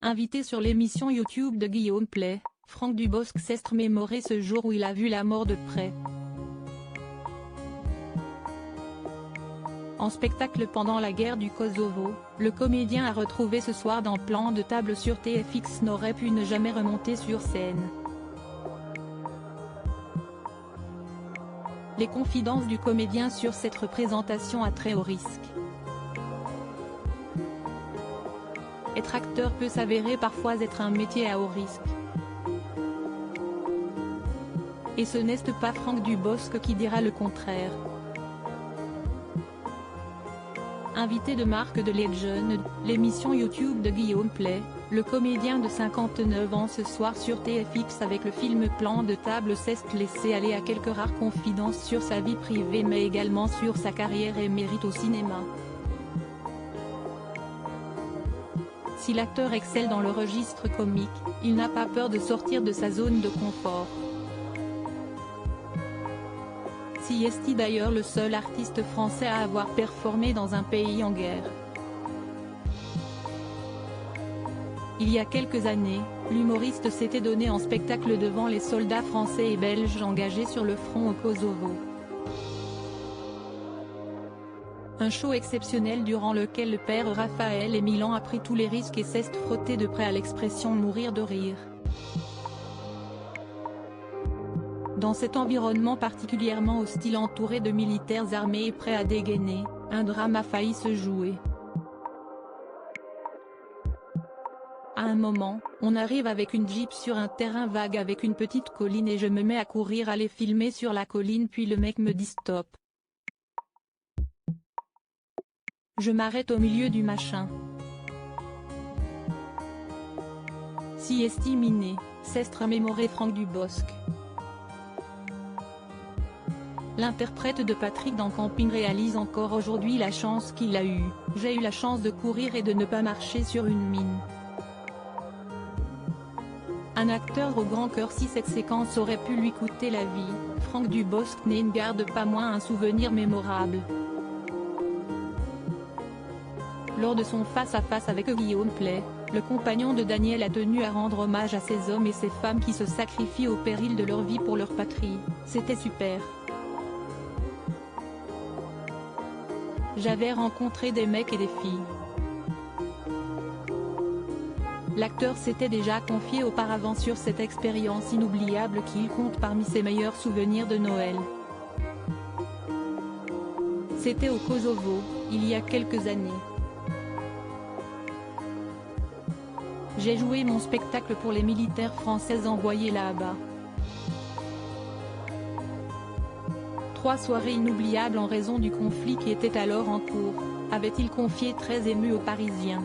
Invité sur l'émission YouTube de Guillaume Play, Franck Dubosc s'est remémoré ce jour où il a vu la mort de près. En spectacle pendant la guerre du Kosovo, le comédien a retrouvé ce soir dans Plan de table sur TFX n'aurait pu ne jamais remonter sur scène. Les confidences du comédien sur cette représentation à très haut risque. Être acteur peut s'avérer parfois être un métier à haut risque. Et ce n'est pas Franck Dubosc qui dira le contraire. Invité de Marc de Legend, l'émission YouTube de Guillaume Play, le comédien de 59 ans ce soir sur TFX avec le film Plan de table s'est laissé aller à quelques rares confidences sur sa vie privée mais également sur sa carrière émérite au cinéma. Si l'acteur excelle dans le registre comique, il n'a pas peur de sortir de sa zone de confort. Si est d'ailleurs le seul artiste français à avoir performé dans un pays en guerre. Il y a quelques années, l'humoriste s'était donné en spectacle devant les soldats français et belges engagés sur le front au Kosovo. Un show exceptionnel durant lequel le père Raphaël et Milan a pris tous les risques et s'est frotté de près à l'expression mourir de rire. Dans cet environnement particulièrement hostile entouré de militaires armés et prêts à dégainer, un drame a failli se jouer. À un moment, on arrive avec une Jeep sur un terrain vague avec une petite colline et je me mets à courir aller filmer sur la colline puis le mec me dit stop. Je m'arrête au milieu du machin. Si estimé, s'est remémoré Franck Dubosc. L'interprète de Patrick dans Camping réalise encore aujourd'hui la chance qu'il a eue. J'ai eu la chance de courir et de ne pas marcher sur une mine. Un acteur au grand cœur si cette séquence aurait pu lui coûter la vie, Franck Dubosc ne garde pas moins un souvenir mémorable. Lors de son face-à-face avec Guillaume Play, le compagnon de Daniel a tenu à rendre hommage à ces hommes et ces femmes qui se sacrifient au péril de leur vie pour leur patrie. C'était super. J'avais rencontré des mecs et des filles. L'acteur s'était déjà confié auparavant sur cette expérience inoubliable qu'il compte parmi ses meilleurs souvenirs de Noël. C'était au Kosovo, il y a quelques années. J'ai joué mon spectacle pour les militaires français envoyés là-bas. 3 soirées inoubliables en raison du conflit qui était alors en cours, avait-il confié très ému aux Parisiens.